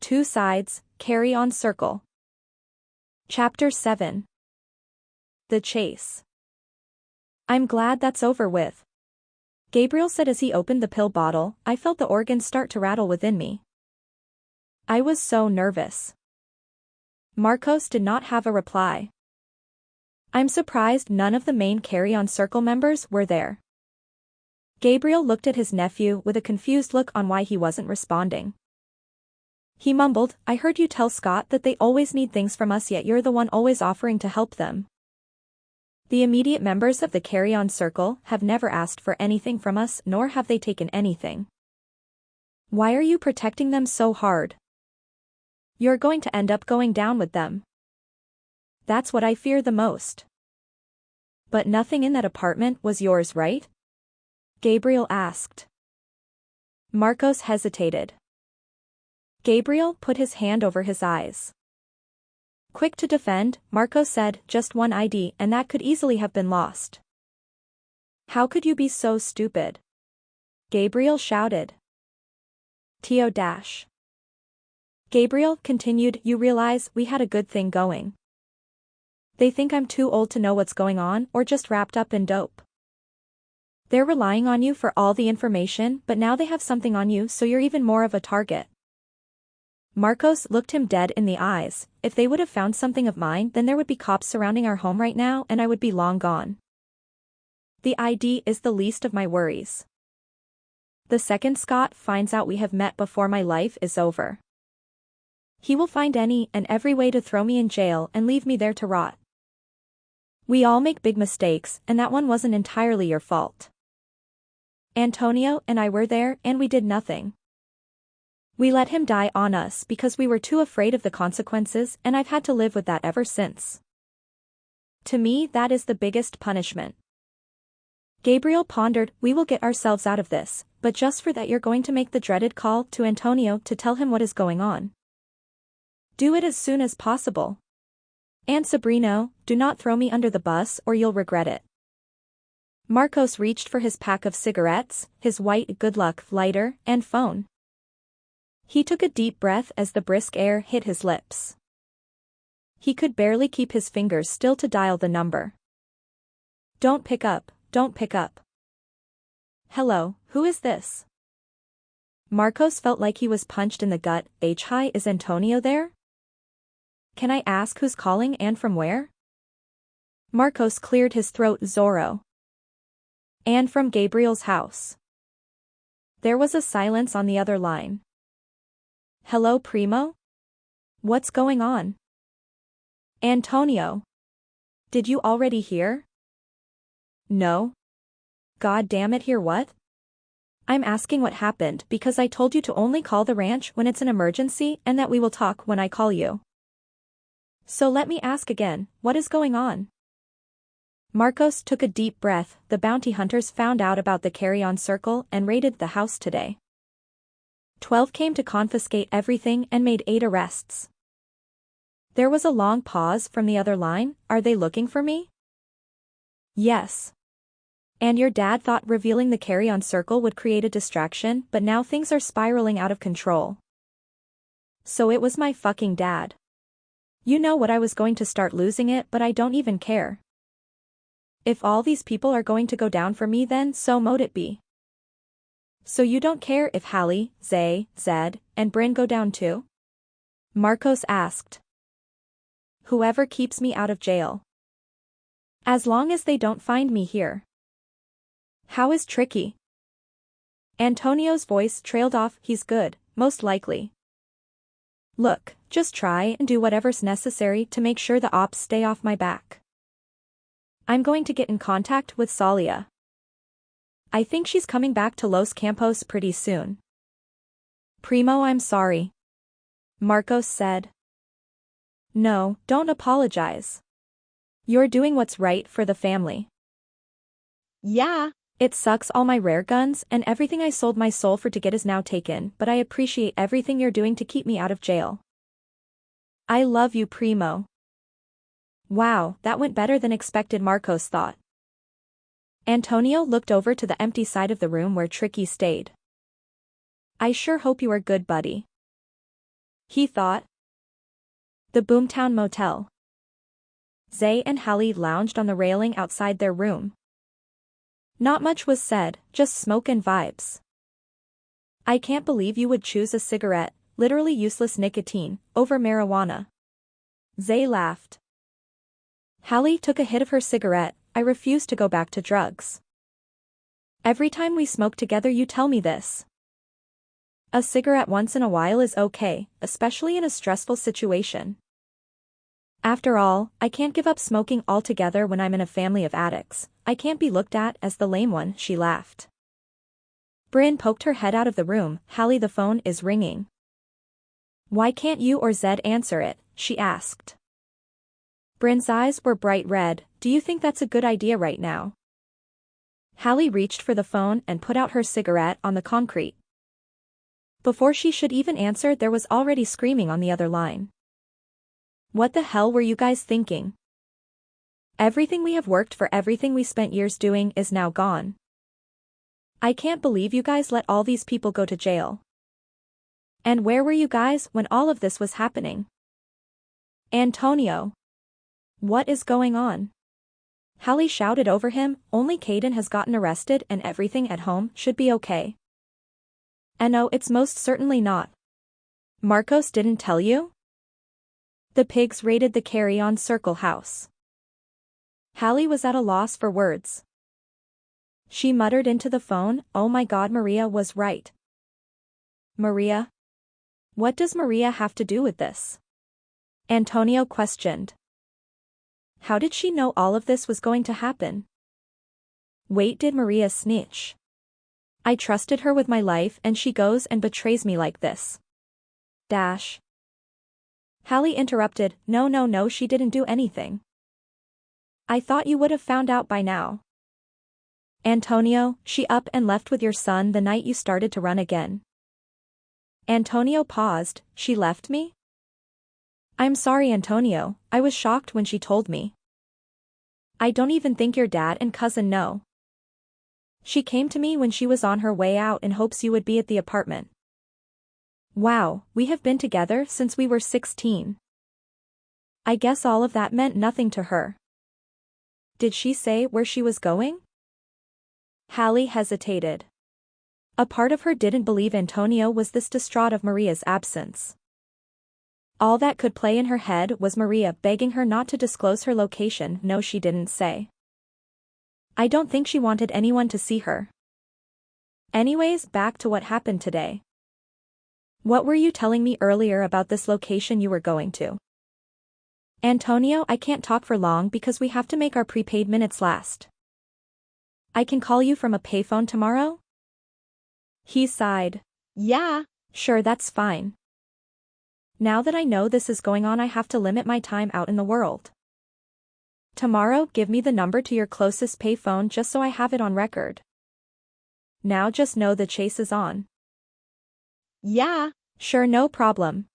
Two Sides, Carry-On Circle. Chapter 7. The Chase. I'm glad that's over with. Gabriel said as he opened the pill bottle. I felt the organs start to rattle within me. I was so nervous. Marcos did not have a reply. I'm surprised none of the main Carry-On Circle members were there. Gabriel looked at his nephew with a confused look on why he wasn't responding. He mumbled, I heard you tell Scott that they always need things from us, yet you're the one always offering to help them. The immediate members of the Carry-On Circle have never asked for anything from us, nor have they taken anything. Why are you protecting them so hard? You're going to end up going down with them. That's what I fear the most. But nothing in that apartment was yours, right? Gabriel asked. Marcos hesitated. Gabriel put his hand over his eyes. Quick to defend, Marcos said, just one ID and that could easily have been lost. How could you be so stupid? Gabriel shouted. Tio dash. Gabriel continued, you realize we had a good thing going. They think I'm too old to know what's going on or just wrapped up in dope. They're relying on you for all the information, but now they have something on you, so you're even more of a target. Marcos looked him dead in the eyes. If they would have found something of mine, then there would be cops surrounding our home right now and I would be long gone. The ID is the least of my worries. The second Scott finds out we have met before my life is over. He will find any and every way to throw me in jail and leave me there to rot. We all make big mistakes, and that one wasn't entirely your fault. Antonio and I were there and we did nothing. We let him die on us because we were too afraid of the consequences, and I've had to live with that ever since. To me, that is the biggest punishment. Gabriel pondered, we will get ourselves out of this, but just for that you're going to make the dreaded call to Antonio to tell him what is going on. Do it as soon as possible. And Sabrino, do not throw me under the bus or you'll regret it. Marcos reached for his pack of cigarettes, his white good luck lighter, and phone. He took a deep breath as the brisk air hit his lips. He could barely keep his fingers still to dial the number. Don't pick up, don't pick up. Hello, who is this? Marcos felt like he was punched in the gut. Hi, is Antonio there? Can I ask who's calling and from where? Marcos cleared his throat. Zorro. And from Gabriel's house. There was a silence on the other line. Hello, Primo? What's going on? Antonio. Did you already hear? No. God damn it, hear what? I'm asking what happened because I told you to only call the ranch when it's an emergency and that we will talk when I call you. So let me ask again, what is going on? Marcos took a deep breath. The bounty hunters found out about the Carry-On Circle and raided the house today. 12 came to confiscate everything and made 8 arrests. There was a long pause from the other line. Are they looking for me? Yes. And your dad thought revealing the Carry-On Circle would create a distraction, but now things are spiraling out of control. So it was my fucking dad. You know what, I was going to start losing it, but I don't even care. If all these people are going to go down for me, then so mote it be. So you don't care if Hallie, Zay, Zed, and Bryn go down too? Marcos asked. Whoever keeps me out of jail. As long as they don't find me here. How is Tricky? Antonio's voice trailed off. He's good, most likely. Look, just try and do whatever's necessary to make sure the ops stay off my back. I'm going to get in contact with Salia. I think she's coming back to Los Campos pretty soon. Primo, I'm sorry. Marcos said. No, don't apologize. You're doing what's right for the family. Yeah. It sucks all my rare guns and everything I sold my soul for to get is now taken, but I appreciate everything you're doing to keep me out of jail. I love you, Primo. Wow, that went better than expected, Marcos thought. Antonio looked over to the empty side of the room where Tricky stayed. I sure hope you are good, buddy. he thought. The Boomtown Motel. Zay and Hallie lounged on the railing outside their room. Not much was said, just smoke and vibes. I can't believe you would choose a cigarette, literally useless nicotine, over marijuana. Zay laughed. Hallie took a hit of her cigarette. I refuse to go back to drugs. Every time we smoke together you tell me this. A cigarette once in a while is okay, especially in a stressful situation. After all, I can't give up smoking altogether when I'm in a family of addicts. I can't be looked at as the lame one, she laughed. Bryn poked her head out of the room. Hallie, the phone is ringing. Why can't you or Zed answer it? She asked. Bryn's eyes were bright red. Do you think that's a good idea right now? Hallie reached for the phone and put out her cigarette on the concrete. Before she should even answer, there was already screaming on the other line. What the hell were you guys thinking? Everything we have worked for, everything we spent years doing is now gone. I can't believe you guys let all these people go to jail. And where were you guys when all of this was happening? Antonio. What is going on? Hallie shouted over him. Only Caden has gotten arrested and everything at home should be okay. And no, it's most certainly not. Marcos didn't tell you? The pigs raided the Carry-On Circle house. Hallie was at a loss for words. She muttered into the phone, oh my god, Maria was right. Maria? What does Maria have to do with this? Antonio questioned. How did she know all of this was going to happen? Wait, did Maria snitch? I trusted her with my life and she goes and betrays me like this. Dash. Hallie interrupted, no, she didn't do anything. I thought you would have found out by now. Antonio, she up and left with your son the night you started to run again. Antonio paused, she left me? I'm sorry, Antonio, I was shocked when she told me. I don't even think your dad and cousin know. She came to me when she was on her way out in hopes you would be at the apartment. Wow, we have been together since we were 16. I guess all of that meant nothing to her. Did she say where she was going? Hallie hesitated. A part of her didn't believe Antonio was this distraught of Maria's absence. All that could play in her head was Maria begging her not to disclose her location. No, she didn't say. I don't think she wanted anyone to see her. Anyways, back to what happened today. What were you telling me earlier about this location you were going to? Antonio, I can't talk for long because we have to make our prepaid minutes last. I can call you from a payphone tomorrow? He sighed. Yeah, sure, that's fine. Now that I know this is going on, I have to limit my time out in the world. Tomorrow, give me the number to your closest payphone just so I have it on record. Now just know the chase is on. Yeah, sure, no problem.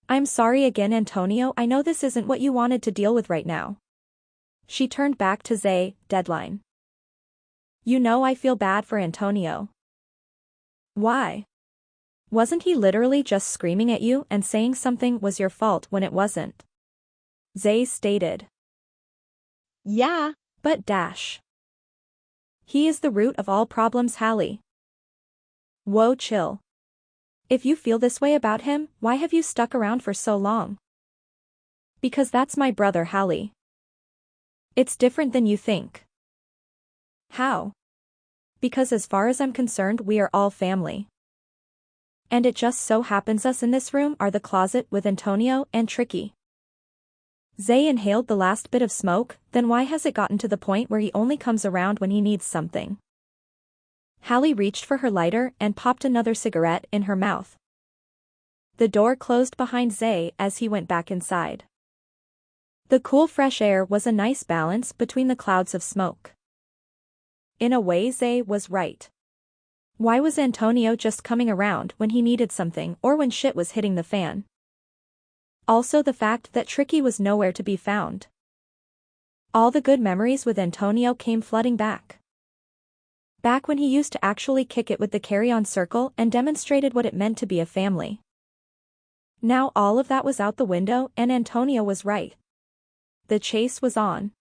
I'm sorry again, Antonio, I know this isn't what you wanted to deal with right now. She turned back to Zay, deadline. You know I feel bad for Antonio. Why? Wasn't he literally just screaming at you and saying something was your fault when it wasn't? Zay stated. Yeah, but dash. He is the root of all problems, Hallie. Whoa, chill. If you feel this way about him, why have you stuck around for so long? Because that's my brother, Hallie. It's different than you think. How? Because as far as I'm concerned, we are all family. And it just so happens us in this room are the closet with Antonio and Tricky. Zay inhaled the last bit of smoke. Then why has it gotten to the point where he only comes around when he needs something? Hallie reached for her lighter and popped another cigarette in her mouth. The door closed behind Zay as he went back inside. The cool fresh air was a nice balance between the clouds of smoke. In a way, Zay was right. Why was Antonio just coming around when he needed something or when shit was hitting the fan? Also the fact that Tricky was nowhere to be found. All the good memories with Antonio came flooding back. Back when he used to actually kick it with the Carry-On Circle and demonstrated what it meant to be a family. Now all of that was out the window and Antonia was right. The chase was on.